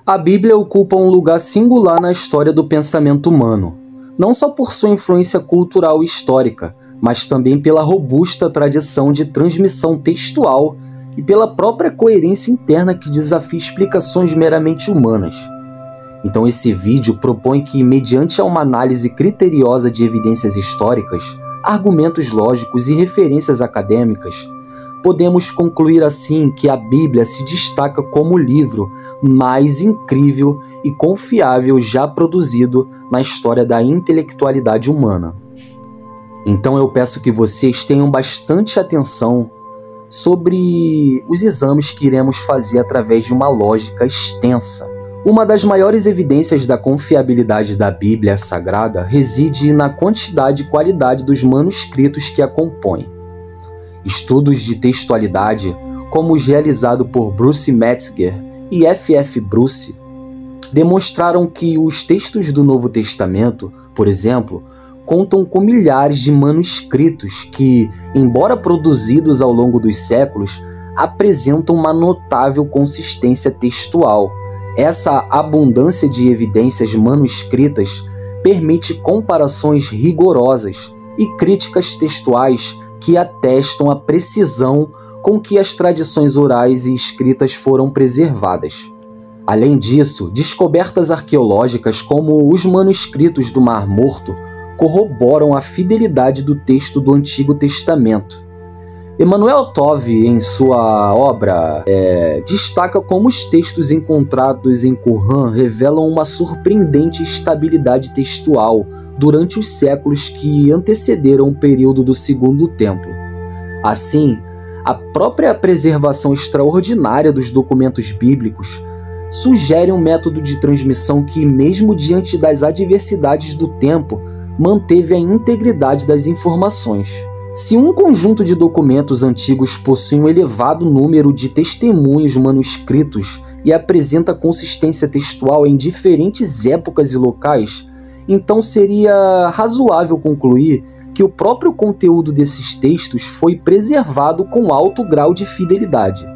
A Bíblia ocupa um lugar singular na história do pensamento humano, não só por sua influência cultural e histórica, mas também pela robusta tradição de transmissão textual e pela própria coerência interna que desafia explicações meramente humanas. Então esse vídeo propõe que, mediante uma análise criteriosa de evidências históricas, argumentos lógicos e referências acadêmicas, podemos concluir assim que a Bíblia se destaca como o livro mais incrível e confiável já produzido na história da intelectualidade humana. Então eu peço que vocês tenham bastante atenção sobre os exames que iremos fazer através de uma lógica extensa. Uma das maiores evidências da confiabilidade da Bíblia Sagrada reside na quantidade e qualidade dos manuscritos que a compõem. Estudos de textualidade, como os realizados por Bruce Metzger e F.F. Bruce, demonstraram que os textos do Novo Testamento, por exemplo, contam com milhares de manuscritos que, embora produzidos ao longo dos séculos, apresentam uma notável consistência textual. Essa abundância de evidências manuscritas permite comparações rigorosas e críticas textuais que atestam a precisão com que as tradições orais e escritas foram preservadas. Além disso, descobertas arqueológicas como os manuscritos do Mar Morto corroboram a fidelidade do texto do Antigo Testamento. Emanuel Tove, em sua obra, destaca como os textos encontrados em Qumran revelam uma surpreendente estabilidade textual durante os séculos que antecederam o período do Segundo Templo. Assim, a própria preservação extraordinária dos documentos bíblicos sugere um método de transmissão que, mesmo diante das adversidades do tempo, manteve a integridade das informações. Se um conjunto de documentos antigos possui um elevado número de testemunhos manuscritos e apresenta consistência textual em diferentes épocas e locais, então seria razoável concluir que o próprio conteúdo desses textos foi preservado com alto grau de fidelidade.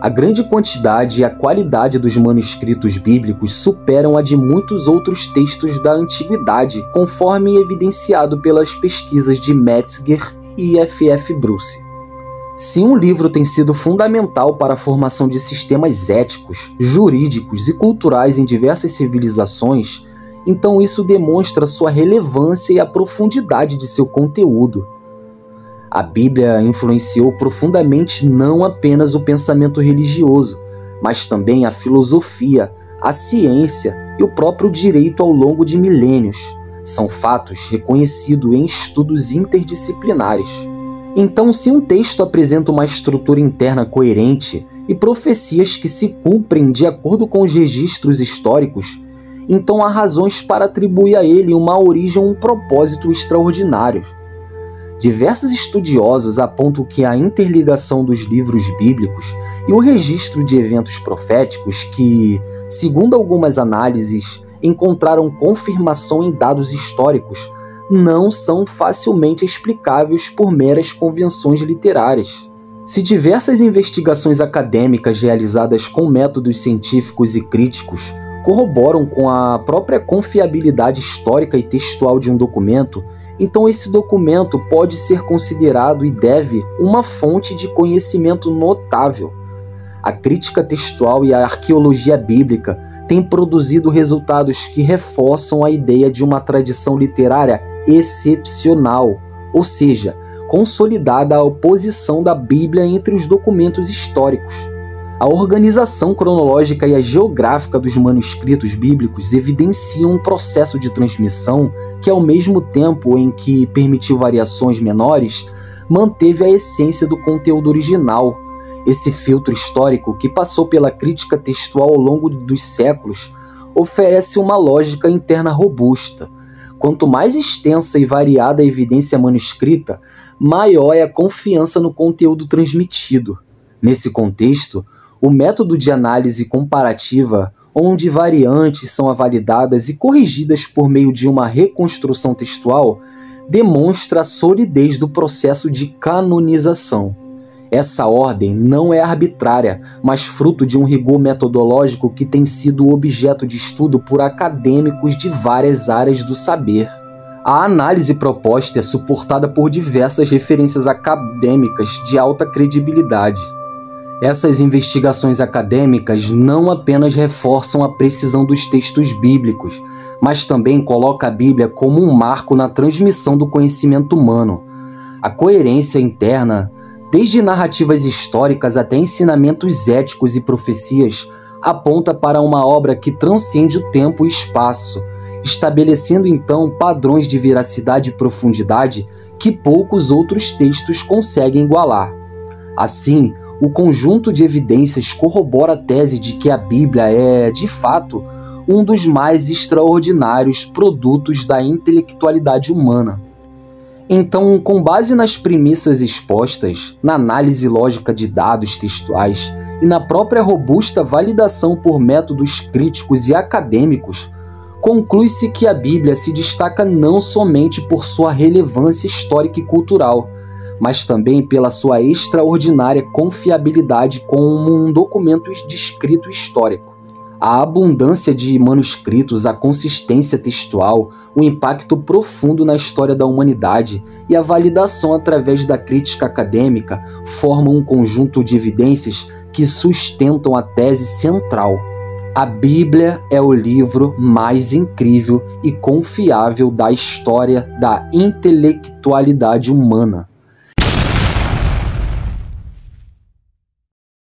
A grande quantidade e a qualidade dos manuscritos bíblicos superam a de muitos outros textos da antiguidade, conforme evidenciado pelas pesquisas de Metzger e F.F. Bruce. Se um livro tem sido fundamental para a formação de sistemas éticos, jurídicos e culturais em diversas civilizações, então isso demonstra sua relevância e a profundidade de seu conteúdo. A Bíblia influenciou profundamente não apenas o pensamento religioso, mas também a filosofia, a ciência e o próprio direito ao longo de milênios. São fatos reconhecidos em estudos interdisciplinares. Então, se um texto apresenta uma estrutura interna coerente e profecias que se cumprem de acordo com os registros históricos, então há razões para atribuir a ele uma origem ou um propósito extraordinário. Diversos estudiosos apontam que a interligação dos livros bíblicos e o registro de eventos proféticos que, segundo algumas análises, encontraram confirmação em dados históricos, não são facilmente explicáveis por meras convenções literárias. Se diversas investigações acadêmicas realizadas com métodos científicos e críticos corroboram com a própria confiabilidade histórica e textual de um documento, então esse documento pode ser considerado e deve uma fonte de conhecimento notável. A crítica textual e a arqueologia bíblica têm produzido resultados que reforçam a ideia de uma tradição literária excepcional, ou seja, consolidada a oposição da Bíblia entre os documentos históricos. A organização cronológica e a geográfica dos manuscritos bíblicos evidenciam um processo de transmissão que, ao mesmo tempo em que permitiu variações menores, manteve a essência do conteúdo original. Esse filtro histórico, que passou pela crítica textual ao longo dos séculos, oferece uma lógica interna robusta. Quanto mais extensa e variada a evidência manuscrita, maior é a confiança no conteúdo transmitido. Nesse contexto, o método de análise comparativa, onde variantes são avaliadas e corrigidas por meio de uma reconstrução textual, demonstra a solidez do processo de canonização. Essa ordem não é arbitrária, mas fruto de um rigor metodológico que tem sido objeto de estudo por acadêmicos de várias áreas do saber. A análise proposta é suportada por diversas referências acadêmicas de alta credibilidade. Essas investigações acadêmicas não apenas reforçam a precisão dos textos bíblicos, mas também colocam a Bíblia como um marco na transmissão do conhecimento humano. A coerência interna, desde narrativas históricas até ensinamentos éticos e profecias, aponta para uma obra que transcende o tempo e espaço, estabelecendo então padrões de veracidade e profundidade que poucos outros textos conseguem igualar. Assim, o conjunto de evidências corrobora a tese de que a Bíblia é, de fato, um dos mais extraordinários produtos da intelectualidade humana. Então, com base nas premissas expostas, na análise lógica de dados textuais e na própria robusta validação por métodos críticos e acadêmicos, conclui-se que a Bíblia se destaca não somente por sua relevância histórica e cultural, mas também pela sua extraordinária confiabilidade como um documento de escrito histórico. A abundância de manuscritos, a consistência textual, o impacto profundo na história da humanidade e a validação através da crítica acadêmica formam um conjunto de evidências que sustentam a tese central. A Bíblia é o livro mais incrível e confiável da história da intelectualidade humana.